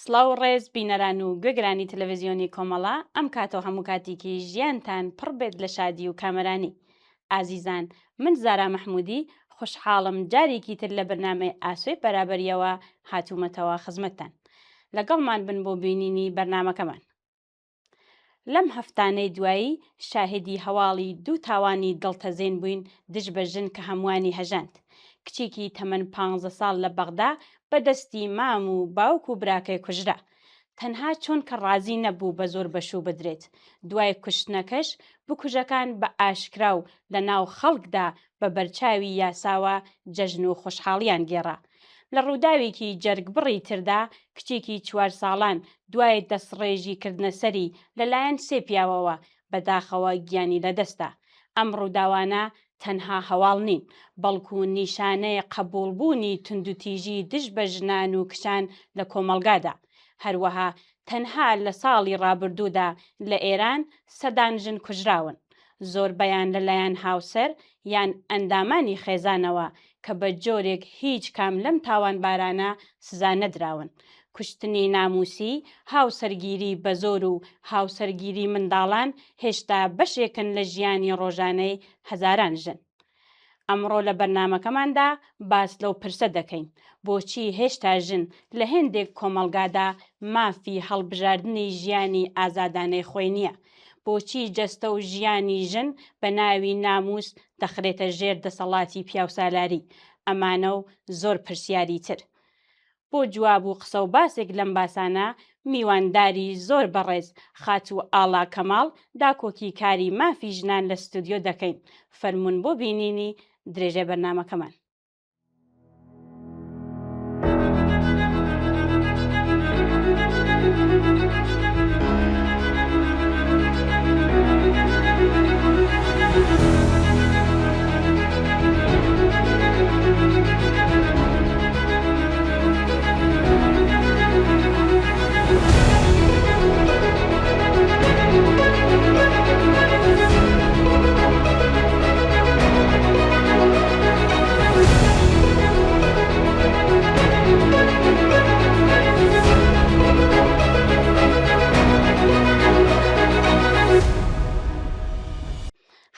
سڵاو ڕێز بینەران و گوێگرانی تەلەڤیزیۆنی کۆمەڵا ئەم کاتەوە هەموو کاتێکی ژیانتان پڕ بێت لە شادی و کامەرانی. ئازیزان، من زارا مەحموودی خوشحاڵم جارێکی تر لە بەرنامەی ئاسوێ بەرابەریەوە هاتوومەتەوە خزمەتتان. لەگەڵمان بن بۆ بینینی بەرنامەکەمان. لەم هەفتانەی دوایی شاهدی هەواڵی دوو تاوانی دڵتەزێن بووین دژ بە ژن کە هەمووانی هەژاند. کچێکی تەمەن 15 ساڵ لە بەغدا بەدەستی مام و باوک و براکەی کوژرا. تەنها چۆن کە ڕازی نەبوو بە زۆر بەشوو بدرێت. دوای کوشتنەکەش بکوژەکان بە ئاشکرا و لە ناو خەڵکدا بە بەرچاوی یاساوە جەژن و خۆشحاڵیان گێڕا. لە ڕووداوێکی جەرگبڕی تردا کچێکی 4 ساڵان دوای دەستڕێژی کردنە سەری لەلایەن سێ پیاوەوە بەداخەوە گیانی لەدەستا. ئەم ڕووداوانە تەنها هەواڵ نین، بەڵکو نیشانەیە قبوڵبوونی توندوتیژی دژ بە ژنان و کچان لە کۆمەلگادا. هەروەها تەنها لە ساڵی ڕابردوودا لە ئێران سەدان ژن کوژراون، زۆربەیان لەلایەن هاوسەر یان ئەندامانی خێزانەوە کە بە جۆرێک هیچ کام لەم تاوانبارانە سزا نەدراون. کوشتنی ناموسی، هاوسەرگیری بە زۆر و هاوسەرگیری منداڵان هێشتا بەشێکن لە ژیانی ڕۆژانەی هەزاران ژن. ئەمڕۆ لە بەرنامەکەماندا باس لەو پرسە دەکەین: بۆچی هێشتا ژن لە هێندێک کۆمەلگادا مافی هەڵبژاردننی ژیانی ئازادانەی خۆی نییە؟ بۆچی جەستە و ژیانی ژن بە ناوی ناموس دەخرێتە ژێر دەسەڵاتی پیاوسالاری؟ ئەمانە و زۆر پرسیاری تر. بۆ جواب و قسە و باسێک لەم باسانە میوانداری زۆر بەڕێز خات و ئاڵا کەماڵ داکۆکی کاری مافی ژنان لە ستودیۆ دەکەین. فەرمون بۆ بینینی درێژە بەرنامەکەمان.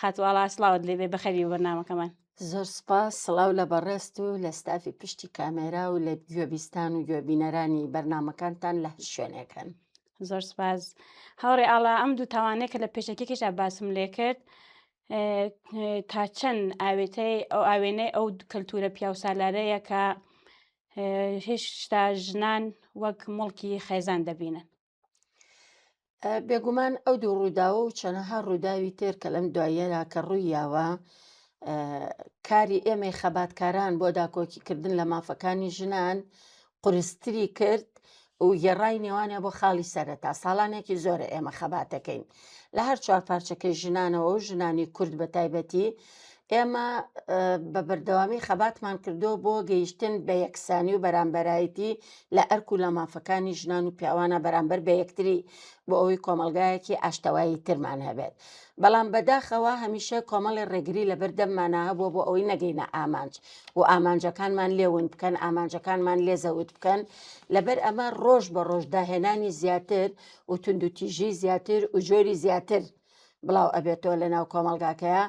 خاتوواڵا سڵاوت لێبێ بەخەری بەرنامەکەمان. زۆر سپاس، سڵاو لە بەڕێست و لە ستافی پشتی کامێرا و لە گوێبیستان و گوێبینەرانی بەرنامەکانتان لە هەر شوێنێکن. زۆر سپاس. هاوڕێ ئاڵا، ئەم دوو تاوانەیە کە لە پێشەکێکیشا باسم لێ کرد تا چەند ئاوێنەی ئەو کەلتورە پیاوسالارەیە کە هێشتا ژنان وەک مڵکی خێزان دەبینن. بێگومان ئەو دوو ڕووداوە و چەنەها ڕووداوی تر کە لەم دواییەدا کە ڕوویاوە کاری ئێمەی خەباتکاران بۆ داکۆکیکردن لە مافەکانی ژنان قورستری کرد و گێڕای نێوانە بۆ خاڵی سەرەتا. ساڵانێکی زۆرە ئێمە خەباتەکەین لە هەر چوار پارچەکەی ژنانەوە و ژنانی کورد بە تایبەتی. ئێمە بە بەردەوامی خەباتمان کردو بۆ گەیشتن بە یەکسانی و بەرامبەرایەتی لە ئەرک و لە مافەکانی ژنان و پیاوانە بەرامبەر بە یەکتری بۆ ئەوەی کۆمەلگایەکی ئاشتەوایی ترمان هەبێت. بەڵام بەداخەوە هەمیشە کۆمەڵی ڕێگری لەبەر دەممانە هەبووە بۆ ئەوەی نەگەینە ئامانج و ئامانجەکانمان لێون بکەن، ئامانجەکانمان لێزەوت بکەن. لەبەر ئەمە ڕۆژ بە ڕۆژ داهێنانی زیاتر و توندوتیژی زیاتر و جۆری زیاتر بڵاو ئەبێتەوە لە ناو کۆمەلگاکەیە.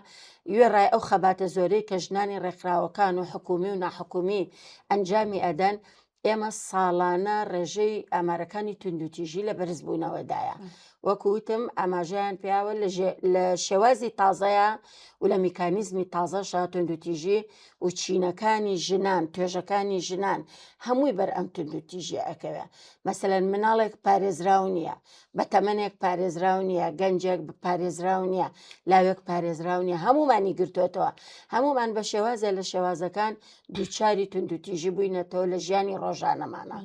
گوێڕای ئەو خەباتە زۆرەی کە ژنانی ڕێکخراوەکان و حکومی و ناحکومی ئەنجامی ئەدەن، ئێمە ساڵانە ڕێژەی ئامارەکانی توندوتیژی لە بەرزبوونەوەدایە. وەکوتم ئاماژیان پیاوە لە شێوازی تازەیە و لە میکانیزمی تازەشە توندوتیژی و چینەکانی ژنان، توێژەکانی ژنان هەمووی بەر ئەم توندوتیژی ئەکەوێ. مەسەلەن مناڵێک پارێزراو نییە، بە تەمەنێک پارێزراو نییە، گەنجێک پارێزراو نییە، لاوێک پارێزراو نییە، هەمومانی گرتوێتەوە. هەمومان بە شێوازە لە شێوازەکان دووچاری توندوتیژی بووینەتەوە لە ژیانی ڕۆژانەمانە.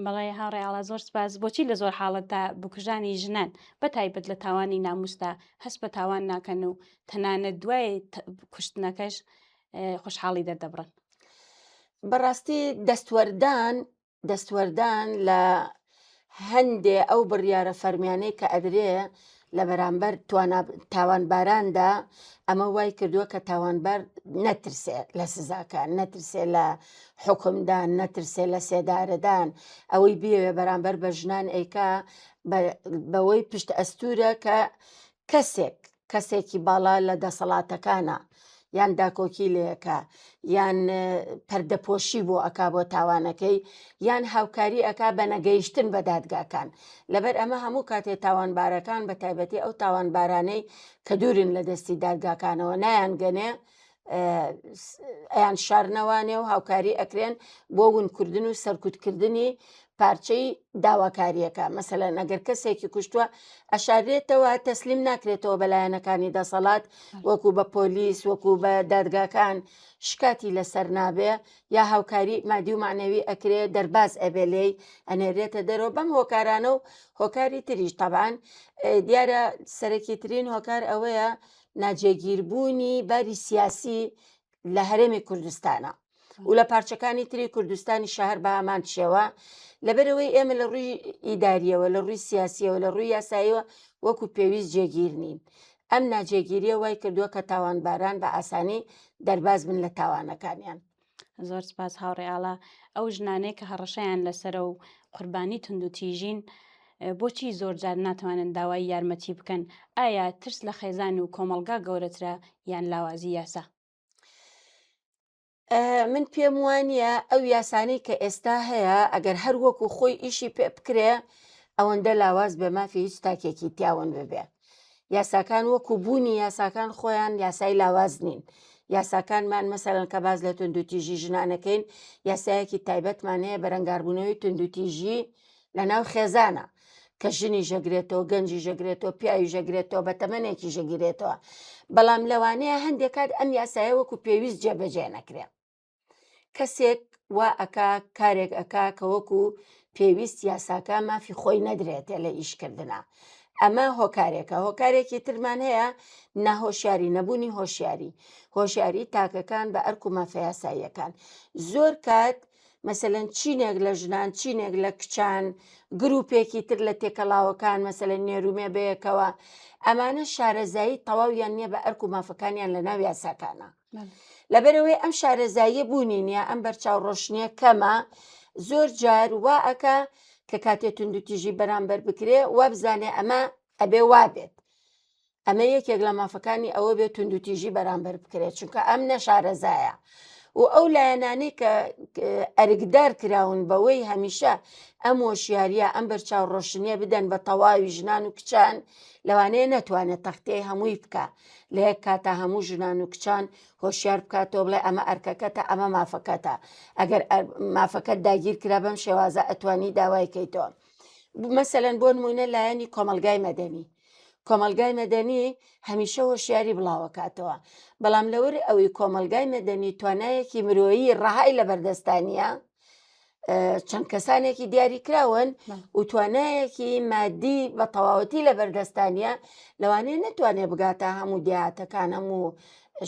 بەڵێ هاوڕێ ئاڵا، زۆر سپاس. بۆچی لە زۆر حاڵەتدا بکوژانی ژنان بە تایبەت لە تاوانی ناموستا هەست بە تاوان ناکەن و تەنانەت دوای کوشتنەکەش خۆشحاڵی دەردەبڕن؟ بەڕاستی دەستوەردان لە هەندێ ئەو بڕیارە فەرمیانەی کە ئەدرێ لە بەرامبەر تاوانباراندا ئەمە وای کردووە کە تاوانبار نەترسێ لە سزاکان، نەترسێ لە حکمدان، نەترسێ لە سێدارەدان، ئەوەی بێوێ بەرامبەر بە ژنان ئەیکا بەوەی پشت ئەستورە کە کەسێکی باڵا لە دەسەڵاتەکانە یان داکۆکی لەیەکە یان پەردەپۆشی بۆ ئەکا بۆ تاوانەکەی یان هاوکاری ئەکا بە نەگەیشتن بە دادگاکان. لەبەر ئەمە هەموو کاتێ تاوانبارەکان بە تایبەتی ئەو تاوانبارانەی کە دوورن لە دەستی دادگاکانەوە نایان گەنێ ئەیان شارنەوانێ و هاوکاری ئەکرێن بۆ ونکردن و سەرکوتکردنی پارچەی داواکاریەکە. مەسەلەن ئەگەر کەسێکی کوشتووە ئەشارێتەوە تەسلیم ناکرێتەوە بەلایەنەکانی دەسەڵات وەکو بە پۆلیس وەکو بە دادگاکان شکاتی لەسەر نابێ یا هاوکاری مادی و معنەوی ئەکرێ دەرباز ئەبێ لێی ئەنێرێتە دەرەوە بەم هۆکارانە و هۆکاری تریش تەبان دیارە سەرەکیترین هۆکار ئەوەیە ناجێگیربوونی باری سیاسی لە هەرێمی کوردستانە و لە پارچەکانی تری کوردستانی شەهر بە هەمان شێوە لەبەرەوەی ئێمە لە ڕووی ئیداریەوە لە ڕووی سیاسیەوە لە ڕووی یاساییەوە وەکو پێویست جێگیر نین. ئەم ناجێگیریە وای کردووە کە تاوانباران بە ئاسانی دەرباز بن لە تاوانەکانیان. زۆر سپاس هاوڕێئاڵا. ئەو ژنانەی کە هەڕەشەیان لەسرە و قوربانی تونند و تیژین بۆچی زۆر جار ناتوانن داوای یارمەتی بکەن؟ ئایا ترس لە خێزان و کۆمەلگا گەورەترە یان لاوازی یاسا؟ من پێم وانە ئەو یاسانەی کە ئێستا هەیە ئەگەر هەر وەکو خۆی ئیشی پێ بکرێ ئەوەندە لاواز بە مافی هیچ تاکێکی تیاون ببێ. یاساکان وەکو بوونی یاساکان خۆیان یاسای لاواز نین. یاساکانمان مەسەلەن کە باز لە تونند و تیژی ژنانەکەین یاسایەکی تایبەتمان هەیە بەرەنگاربوونەوەی تونند و تیژی لە ناو خێزانە کە ژنی ژەگرێتەوە گەنجی ژەگرێتەوە پیاوی ژەگرێتەوە بە تەمەنێکی ژەگیرێتەوە. بەڵام لەوانەیە هەندێک کات ئەم یاسایە وەکو پێویست جێبەجێ نەکرێ. کەسێک وا ئەکا کارێک ئەکا کە وەکو پێویست یاساکە مافی خۆی نەدرێتێ لە ئیشکردنا. ئەمە هۆکارێکە. هۆکارێکی ترمان هەیە ناهۆشیاری نەبوونی هۆشیاری تاکەکان بە ئەرک و مافە یاساییەکان. زۆر کات مەسەلەن چینێک لە ژنان چینێک لە کچان گروپێکی تر لە تێکەڵاوەکان مەسەلەن نێرومێ بەیەکەوە ئەمانە شارەزایی تەواویان نییە بە ئەرک و مافەکانیان لە ناو یاساکانە. لەبەرەوەی ئەم شارەزاییە بوونی نییە ئەم بەرچاو ڕۆشنیە کەمە زۆر جار وا ئەکا کە کاتێ تونند و تیژی بەرامبەر بکرێ وا بزانێ ئەمە ئەبێ وابێت. ئەمە یەکێک لە مافەکانی ئەوە بێت تونند و تیژی بەرامبەر بکرێت چونکە ئەم نەشارەزایە و ئەو لایەنانەی کە ئەرکدار کراون بەوەی هەمیشە ئەم وەشیاریە ئەم بەرچاو ڕۆشنیە بدەن بە تەواوی ژنان و کچان لەوانەیە نەتوانێت تەختەی هەمووی بکە لە یەک کاتە هەموو ژنان و کچان هۆشیار بکاتەوە بڵێ ئەمە ئەرکەکەتە ئەمە مافەکەتە. ئەگەر مافەکەت داگیر کرا بەم شێوازە ئەتوانی داوای کەیتەوە. مەسەلەن بۆ نمونە لایەنی کۆمەلگای مەدەنی. کۆمەلگای مەدەنی هەمیشە هۆشیاری بڵاوەکاتەوە بەڵام لەوەر ئەوەی کۆمەلگای مەدەنی توانایەکی مرۆیی ڕەهای لە بەردەستانیە چەند کەسانێکی دیاری کراون و توانایەکی مادی بە تەواوەتی لە بەردەستانیە لەوانەیە نەتوانێت بگاتە هەموو دیاتەکان هەموو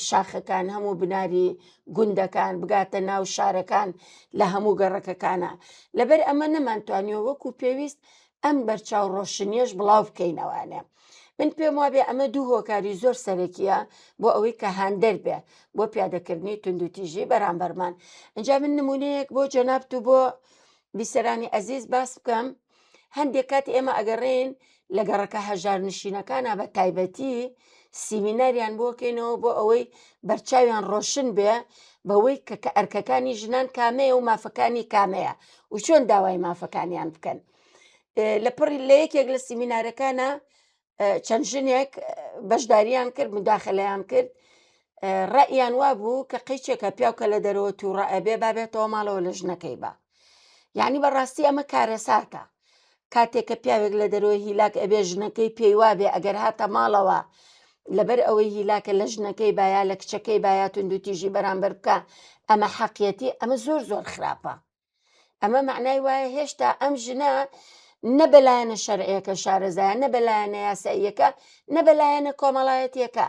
شاخەکان هەموو بناری گوندەکان بگاتە ناو شارەکان لە هەموو گەڕەکەکانە. لەبەر ئەمە نەمانتوانیەوە وەکو پێویست ئەم بەرچاو ڕۆشنیەش بڵاو بکەینەوانێ. من پێم وابێ ئەمە دوو هۆکاری زۆر سەرەکیە بۆ ئەوەی کە هاندەر بێ بۆ پیادەکردنی تونند و تیژی بەرامبەرمان. ئەنجا من نمونەیەک بۆ جەنابت و بۆ بیسەرانی ئەزیز باس بکەم. هەندێک کات ئێمە ئەگەڕێن لە گەڕەکە هەژار نشینەکانە بە تایبەتی سیمیناریان بۆکەینەوە بۆ ئەوەی بەرچاویان ڕۆشن بێ بەوەی کە ئەرکەکانی ژنان کامەیە و مافەکانی کامەیە و چۆن داوای مافەکانیان بکەن. لە یەکێک لە سیمینارەکانە چەند ژنێک بەشداریان کرد مداخەلەیان کرد ڕەئیان وا بوو کە قەیچێکە پیاوکە لە دەرەوە تووڕە ئەبێ بابێتەوە ماڵەوە لە ژنەکەی بە. یعنی بەڕاستی ئەمە کارەساتە کاتێککە پیاوێک لە دەرەوە هیلاک ئەبێ ژنەکەی پێی وابێ ئەگەر هاتە ماڵەوە لەبەر ئەوەی هیلاکە لە ژنەکەی بایا لە کچەکەی بایا تونند و تیژی بەرامبەر بکە ئەمە حەقیەتی ئەمە زۆر زۆر خراپە. ئەمە معنای وایە هێشتا ئەم ژنە نە بەلایەنە شەرعیەکە شارەزایە نە بەلایەنە یاساییەکە نە بەلایەنە کۆمەڵایەتیەکە.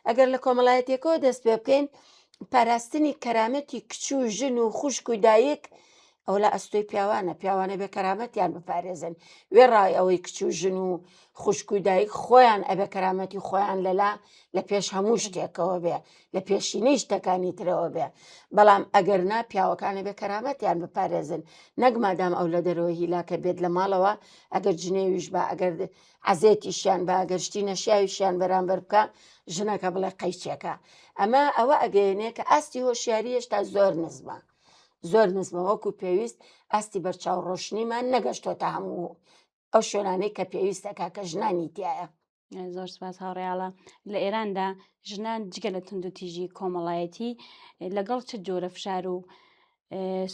ئەگەر لە کۆمەڵایەتیەکەەوە دەست پێ بکەین پاراستنی کەرامەتی کچ و ژن و خوشک و دایک ئەو لە ئەستۆی پیاوانە پیاوانە بێ کەرامەتیان بپارێزن وێڕای ئەوەی کچ و ژن و خوشک و دایک خۆیان ئەبێ کەرامەتی خۆیان لە پێش هەموو شتێکەوە بێ لە پێشینەی شتەکانی ترەوە بێ بەڵام ئەگەرنا پیاوەکانە بێ کەرامەتیان بپارێزن نەک مادام ئەو لە دەرەوە هیلاکە بێت لە ماڵەوە ئەگەر جنێویش بە ئەگەر عزێتیشیان بە ئەگەرشتی نەشیاویشیان بەرامبەر بکە ژنەکە بڵێ قەیچێکە ئەمە ئەوە ئەگەیەنێ کە ئاستی هۆشیاری هێشتا زۆر نزمە وەکو پێویست ئاستی بەرچاو ڕۆشنیمان نەگەشتۆتە هەموو ئەو شوێنانەی کە پێویستەکە کە ژنانی تایە. زۆر سپاس هاوڕێیاڵە لە ئێراندا ژنان جگە لە تند و تیژی کۆمەڵایەتی لەگەڵ چ جۆرە فشار و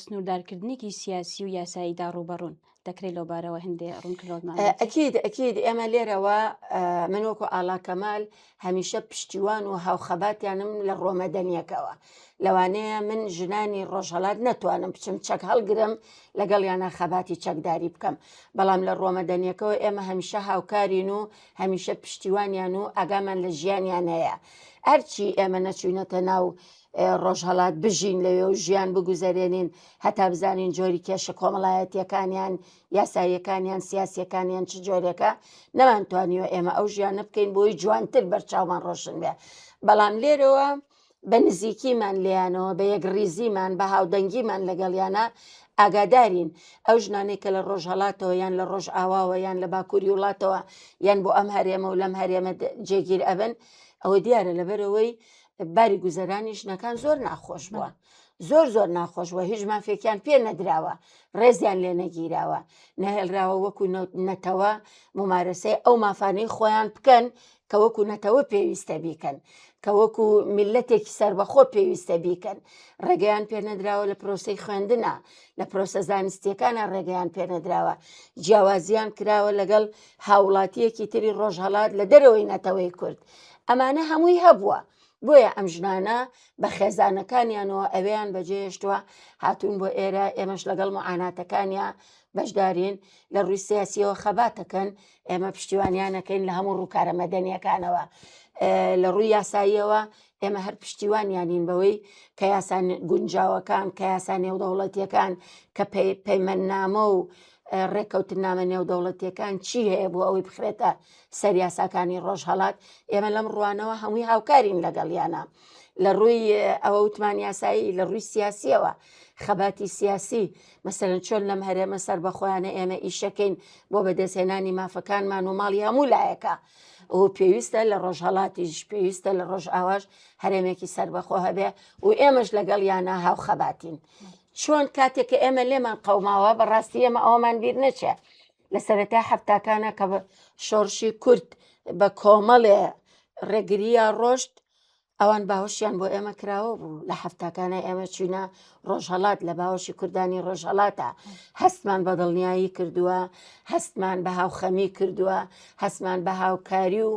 سنووردارکردنێکی سیاسی و یاساییدا ڕوبەڕوون دەکرێت لەو بارەوە هەندێ ڕوونکردۆمان ئەکید ئێمە لێرەوە من وەکو ئاڵاکەمال هەمیشە پشتیوان و هاوخەباتیانم لە ڕۆمەدەنیەکەوە لەوانەیە من ژنانی ڕۆژهەڵات نەتوانم بچم چەک هەڵگرم لەگەڵ یانە خەباتی چەکداری بکەم بەڵام لە ڕۆمەدەنیەکەەوە ئێمە هەمیشە هاوکارین و هەمیشە پشتیوانیان و ئاگامان لە ژیانیان هەیە هەرچی ئێمە نەچوینەتە ناو ڕۆژهەڵات بژین لەوێ و ژیان بگوزارێنین هەتا بزانین جۆری کێشە کۆمەڵایەتیەکانیان یاساییەکانیان سیاسیەکانیان چ جۆرێکە نەمانتوانیوە ئێمە ئەو ژیانە بکەین بۆی جوانتر بەرچاومان ڕۆشن بێ بەڵام لێرەوە بە نزیکیمان لیانەوە بە یەکڕیزیمان بە هاودەنگیمان لەگەڵیانە ئاگادارین ئەو ژنانەی کە لە ڕۆژهەڵاتەوە یان لە ڕۆژ ئاواوە یان لە باکووری وڵاتەوە یان بۆ ئەم هەرێمە و لەم هەرێمە جێگیر ئەبن ئەوە دیارە لەبەرەوەی باری گوزەرانی ژنەکان زۆر ناخۆش بووە زۆر ناخۆش بووە هیچ مافێکیان پێ نەدراوە ڕێزیان لێ نەگیراوە نەهێڵراوە وەکو نەتەوە ممارەسەی ئەو مافانەی خۆیان بکەن کە وەکو نەتەوە پێویستە بیکەن کە وەکو میلەتێکی سەربەخۆ پێویستە بیکەن ڕێگەیان پێ نەدراوە لە پرۆسەی خوێندنە لە پرۆسە زانستیەکانە ڕێگەیان پێ نەدراوە جیاوازیان کراوە لەگەڵ هاوڵاتیەکی تری ڕۆژهەڵات لە دەرەوەی نەتەوەی کورد ئەمانە هەمووی هەبووە بۆیە ئەم ژنانە بە خێزانەکانیانەوە ئەوەیان بەجێهێشتووە هاتوون بۆ ئێرە ئێمەش لەگەڵ معاناتەکانیان بەشدارین لە ڕووی سیاسیەوە خەباتەکەن ئێمە پشتیوانیانەکەین لە هەموو ڕووکارە مەدەنیەکانەوە لە ڕووی یاساییەوە ئێمە هەر پشتیوانیانین بەوەی کە یاسان گونجاوەکان کە یاسان نێودەوڵەتیەکان کە پەیمەنامە و ڕێککەوتنامە نێودەوڵەتیەکان چی هەیە بۆ ئەوەی بخرێتە سەر یاساکانی ڕۆژهەڵات ئێمە لەم ڕوانەوە هەمووی هاوکارین لەگەڵیانە لە ڕووی ئەوە وتمان یاسایی لە ڕووی سیاسیەوە خەباتی سیاسی مەسەرەن چۆن لەم هەرێمە سەر بەخۆیانە ئێمە ئیشەکەین بۆ بەدەستهێنانی مافەکانمان و ماڵی هەموو لایەکە و پێویستە لە ڕۆژهەڵاتیش پێویستە لە ڕۆژ ئاواش هەرێمێکی سەربەخۆ هەبێ و ئێمەش لەگەڵ یانە هاو خەباتین چۆن کاتێک کە ئێمە لێمان قەوماوە بەڕاستی ئێمە ئەومان بیر نەچێ لە سەرەتا هەفتاکانە کە شۆڕشی کورد بە کۆمەڵێ ڕێگریە ڕۆشت ئەوان باوەشیان بۆ ئێمە کراوە بوو لە هەفتاکانە ئێمە چوینە ڕۆژهەڵات لە باوەشی کوردانی ڕۆژهەڵاتە هەستمان بە دڵنیایی کردووە هەستمان بە هاوخەمی کردووە هەستمان بە هاوکاری و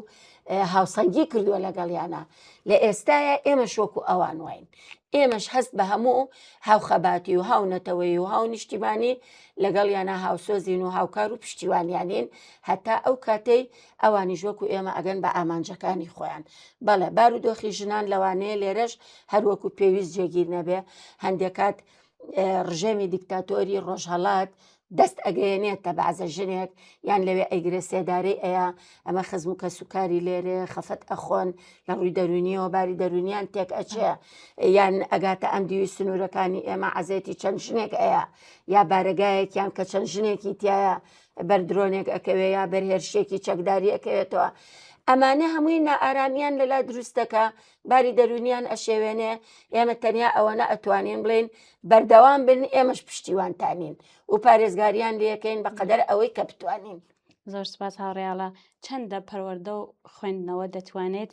هاوسەنگی کردووە لەگەڵیانە لە ئێستاە ئێمە شۆکو ئەوان واین ئێمەش هەست بە هەموو هاوخەباتی و هاونەتەوەی و هاو نیشتیمانی لەگەڵیانە هاوسۆزین و هاوکار و پشتیوانیانین هەتا ئەو کاتەی ئەوانی ژۆک و ئێمە ئەگەن بە ئامانجەکانی خۆیان بەڵێ بارودۆخی ژنان لەوانەیە لێرەش هەروەکو پێویست جێگیر نەبێ هەندێک کات ڕژێمی دیکتاتۆری ڕۆژهەڵات دەست ئەگەیەنێتە بەعزە ژنێک یان لەوێ ئەیگرە سێدارەی ئەیە ئەمە خزم و کەسوکاری لێرێ خەفەت ئەخۆن لە ڕووی دەرونیەوە باری دەرونیان تێک ئەچێ یان ئەگاتە ئەم دیوی سنوورەکانی ئێمە عەزێتی چەند ژنێک ئەیە یا بارەگایەکیان کە چەند ژنێکی تایە بەردرۆنێک ئەکەوێ یا بەرهێرشێکی چەکداری ئەکەوێتەوە ئەمانە هەمووی نائارامیان لەلا دروستەکە باری دەرونیان ئەشێوێنێ ئێمە تەنیا ئەوەنە ئەتوانین بڵێن بەردەوام بن ئێمەش پشتیوانتانین و پارێزگاریان لەکەین بەقەدەر ئەوەی کە بتوانین زۆر سپاس هاوڕێیاڵە چەندە پەروەردە و خوێندنەوە دەتوانێت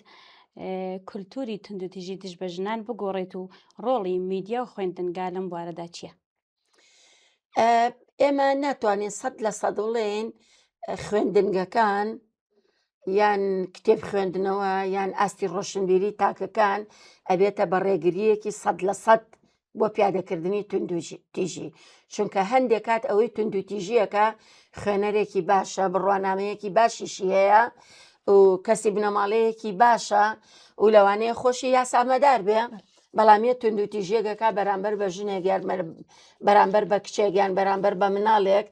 کولتوری تونندوتیژی دژ بە ژنان بگۆڕێت و ڕۆڵی میدیا و خوێندنگا لەم بوارەدا چییە؟ ئێمە ناتوانین 100% بڵێن خوێندنگەکان یان کتێب خوێندنەوە یان ئاستی ڕۆشنبیری تاکەکان ئەبێتە بە ڕێگریەکی 100% بۆ پیادەکردنی تونندوتیژی چونکە هەندێک کات ئەوەی تونندوتیژیەکە خوێنەرێکی باشە بڕوانامەیەکی باشیشی هەیە و کەسی بنەماڵەیەکی باشە و لەوانەیە خۆشی یاسامەدار بێ بەڵامیە توندوتیژێگەکە بەرامبەر بە ژنێکیان بەرامبەر بە کچێکیان بەرامبەر بە مناڵێک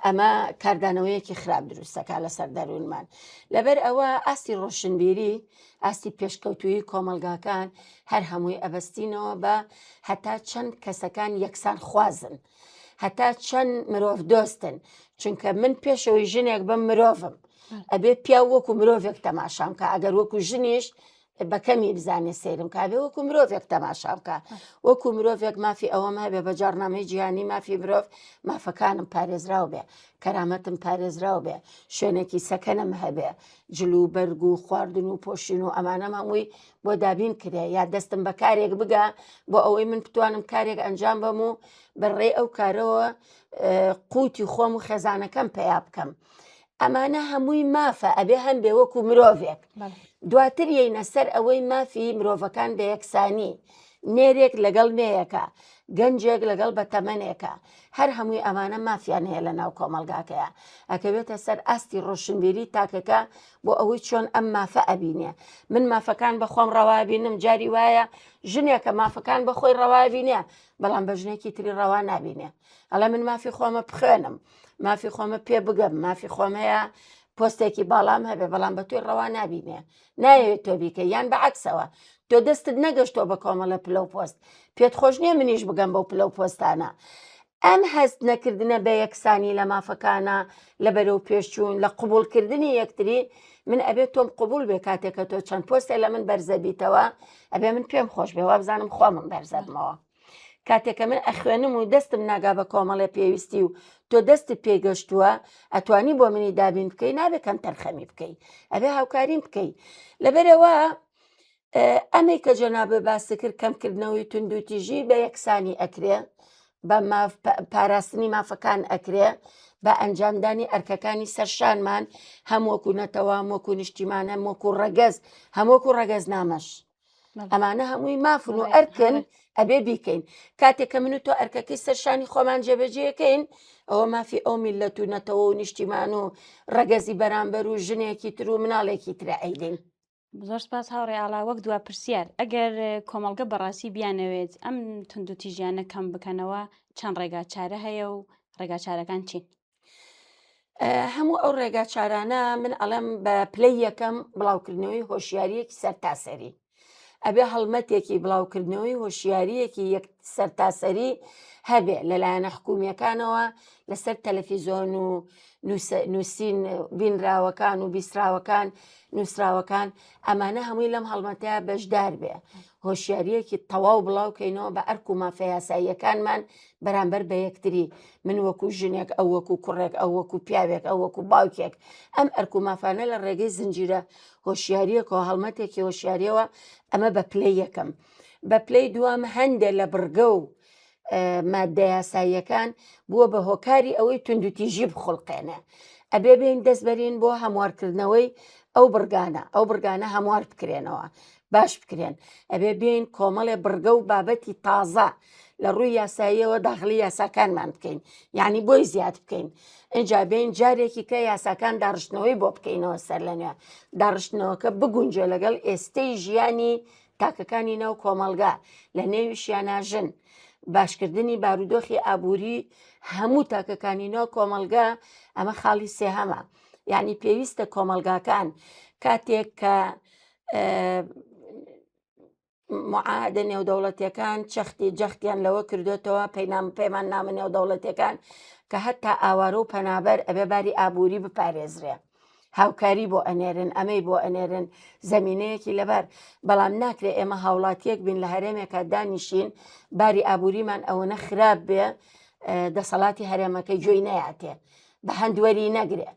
ئەمە کاردانەوەیەکی خراپ دروستەکە لەسەر دەروونمان. لەبەر ئەوە ئاستی ڕۆشنبیری ئاستی پێشکەوتوی کۆمەلگاکان هەر هەمووی ئەبەستینەوە بە هەتا چەند کەسەکان یەکسان خوازن، هەتا چەند مرۆڤ دۆستن، چونکە من پێشەوەی ژنێک بم مرۆڤم ئەبێ پیا وەکو مرۆڤێک تەماشام کە ئەگەر وەکو ژنیش بەکەمی بزانێ سێرم کابێ وەکو مرۆڤێک تەماشا بکە، وەکو مرۆڤێک مافی ئەوەم هەبێ بە جارنامەی جیهانی مافی مرۆڤ مافەکانم پارێزراو بێ، کەرامەتم پارێزراو بێ، شوێنێکی سەکەنم هەبێ، جلو بەرگ و خواردن و پۆشین و ئەمانە هەمووی بۆ دابین کرێ، یا دەستم بە کارێک بگە بۆ ئەوەی من بتوانم کارێک ئەنجام بەم و بەڕێ ئەو کارەوە قوتی خۆم و خێزانەکەم پیا بکەم. ئەمانە هەمووی مافە ئەبێ هەم بێ وەکو مرۆڤێک. دواتر یەینە سەر ئەوەی مافی مرۆڤەکان بە یەکسانی، نێرێک لەگەڵ نێیەکە، گەنجێک لەگەڵ بە تەمەنێکە، هەر هەمووی ئەمانە مافیان هەیە لە ناو کۆمەلگاکەیە، ئەکەوێتە سەر ئاستی ڕۆشنبیری تاکەکە بۆ ئەوەی چۆن ئەم مافە ئەبینێ. من مافەکان بە خۆم ڕەوابینم، جاری وایە ژنێکە مافەکان بە خۆی ڕەوابینێ بەڵام بە ژنێکی تری ڕەوا نابینێ، ئەڵە من مافی خۆمە بخوێنم، مافی خۆمە پێ بگەم، مافی خۆم هەیە پۆستێکی باڵام هەبێ بەڵام بە توی ڕەوا نابینێ، نایەوێت تۆ بیکە یان بەعەکسەوە تۆ دەستت نەگەشتۆ بە کۆمەڵە پلە و پۆست، پێت خۆش نییە منیش بگەم بەو پلە و پۆستانە. ئەم هەست نەکردنە بە یەکسانی لە مافەکانە لە بەرەو پێشچوون لە قوبولکردنی یەکتری من ئەبێت تۆم قوبول بێ کاتێکە تۆ چەند پۆستێ لە من بەرزەبییتەوە ئەبێ من پێم خۆش بێ وا بزانم خۆمم بەرزەبمەوە. کاتێکە من ئەخوێنم و دەستم ناگا بە کۆمەڵێ پێویستی و تۆ دەستت پێگەشتووە ئەتوانی بۆ منی دابین بکەی نابێت کەم تەرخەمی بکەی، ئەبێ هاوکاریم بکەی. لەبەرەوە ئەمەی کە جەنابە باسی کرد کەمکردنەوەی توندوتیژی بە یەکسانی ئەکرێ، بە پاراستنی مافەکان ئەکرێ، بە ئەنجامدانی ئەرکەکانی سەرشانمان هەم وەکو نەتەوە وەکو نیشتیمانە وەکو ڕەگەز هەمووەکو ڕەگەز نامەش ئەمانە هەمووی مافن و ئەرکن ئەبێ بیکەین. کاتێککە من و تۆ ئەرکەکەی سەرشانی خۆمان جێبەجێەکەین ئەوە مافی ئەو میلەت و نەتەوە و نیشتیمان و ڕەگەزی بەرامبەر و ژنێکی تر و مناڵێکی ترە ئەیدین. زۆر سپاس هاوڕێ ئاڵا وەک دووە پرسیار ئەگەر کۆمەڵگە بەڕاستی بیانەوێت ئەم توندوتیژیانە کەم بکەنەوە چەند ڕێگا چارە هەیە و ڕێگا چارەکان چین؟ هەموو ئەو ڕێگا چارانە من ئەڵەم بە پلەی یەکەم بڵاوکردنەوەی هۆشیاریەکی سەرتاسەری ئەبێ هەڵمەتێکی بڵاوکردنەوەی هۆشیاریەکی سەرتاسەری هەبێ لەلایەنە حکوومیەکانەوە لەسەر تەلەڤیزۆن و نووسین بینراوەکان و بیستراوەکان نووسراوەکان ئەمانە هەمووی لەم هەڵمەتەیە بەشدار بێ، هۆشیاریەکی تەواو بڵاوکەینەوە بە ئەرک و مافە یاساییەکانمان بەرامبەر بە یەکتری، من وەکو ژنێک ئەو وەکو کوڕێک ئەو وەکو پیاوێک ئەو وەکو باوکێک، ئەم ئەرک و مافانە لە ڕێگەی زنجیرە هۆشیاریەکەوە هەڵمەتێکی هۆشیاریەوە ئەمە بە پلەی یەکەم. بە پلەی دووەم هەندێک لە بڕگە و مادە یاساییەکان بووە بە هۆکاری ئەوەی توندوتیژی بخڵقێنە، ئەبێ بین دەستبەرین بۆ هەموارکردنەوەی ئەو بڕگانە هەموار بکرێنەوە باش بکرێن، ئەبێ بین کۆمەڵێ بڕگە و بابەتی تازە لە ڕووی یاساییەوە داخلی یاساکانمان بکەین، یعنی بۆی زیاد بکەین. ئەجا بین جارێکی کە یاساکان داڕشتنەوەی بۆ بکەینەوە سەر لە نوێ، داڕشتنەوەکە بگونجێ لەگەڵ ئێستەی ژیانی تاکەکانی ناو کۆمەلگا لە نێویشیانە ژن، باشکردنی بارودۆخی ئابووری هەموو تاکەکانی ناو کۆمەلگا ئەمە خاڵی سێهەمە، یعنی پێویستە کۆمەلگاکان کاتێک کە معاهدە نێودەوڵەتیەکان چەختی جەختیان لەوە کردوێتەوە پەیمان نامە نێودەوڵەتیەکان کە هەتا ئاوارە و پەنابەر ئەبێ باری ئابووری بپارێزرێ، هاوکاری بۆ ئەنێرن ئەمەی بۆ ئەنێرن زەمینەیەکی لەبەر، بەڵام ناکرێ ئێمە هاوڵاتیەک بین لە هەرێمێکە دانیشین باری ئابووریمان ئەوەنە خراپ بێ دەسەڵاتی هەرێمەکەی گوێی نەیاتێ بە هەندوەری نەگرێ.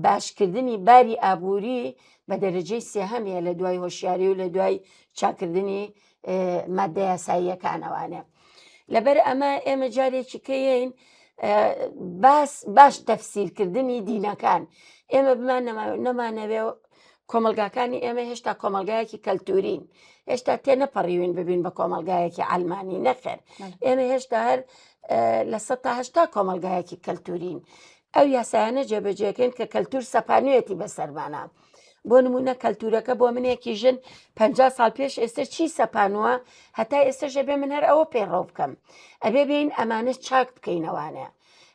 باشکردنی باری ئابووری بە دەرەجەی سێهەمیە لە دوای هۆشیاری و لە دوای چاکردنی مادە یاساییەکانەوانێ. لەبەر ئەمە ئێمە جارێکی کەین باش تەفسیرکردنی دینەکان، ئێمە بمان نەمانەوێ کۆمەلگاکانی ئێمە هێشتا کۆمەلگایەکی کەلتورین، هێشتا تێنەپەڕیوین ببین بە کۆمەلگایەکی ئالمانی نەخێر، ئێمە هێشتا هەر لە ١٨ کۆمەلگایەکی کەلتورین. ئەو یاسایانە جێبەجێکەین کە کەلتور سەپانوێتی بەسەرمانە، بۆ نمونە کەلتورەکە بۆ منێکی ژن 50 ساڵ پێش ئێستا چی سەپانووە هەتا ئێستاژە بێ من هەر ئەوە پێڕۆ بکەم ئەبێ بین ئەمانە چاک بکەینەوانەیە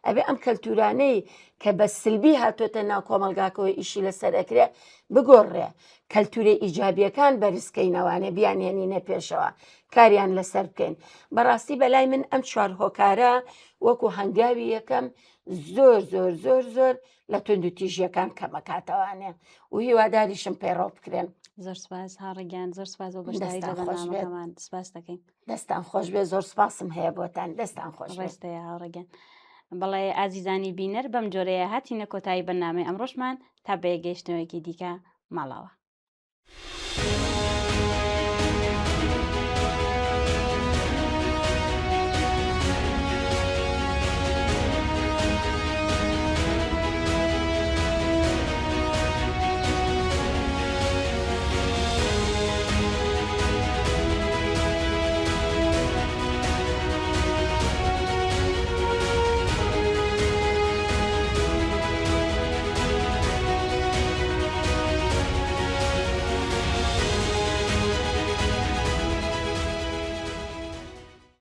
ئەبێ ئەم کەلتورانەی کە بە سلبی هاتوۆتە ناو کۆمەلگاکەوە ئیشی لەسەر ئەکرێ بگۆڕێ کەلتورە ئیجابیەکان بەرزکەینەوانێ بیانێنینە پێشەوە کاریان لەسەر بکەین بەڕاستی بەلای من ئەم چوار هۆکارە وەکو هەنگاوی یەکەم زۆر زۆر زۆر زۆر لە تونند و تیژیەکان کەمەکاتەوانێ و هیواداریشم پەیڕۆ بکرێن زۆر سپاس هاڕێگیان زۆر سپاس بۆ بەشداری لە دەستان خۆش بێت. بەرنامەکەمان سپاس دەکەین دەستان خۆش بێ زۆر سپاسم هەیە بۆتان دەستان خۆش بێت. ڕێستەیە هاوڕێگەن بەڵێ ئازیزانی بینەر بەم جۆرەیە هاتینە کۆتایی بەرنامەی ئەمڕۆژمان تا بەیەگەیشتنەوەیکی دیکە ماڵەوە.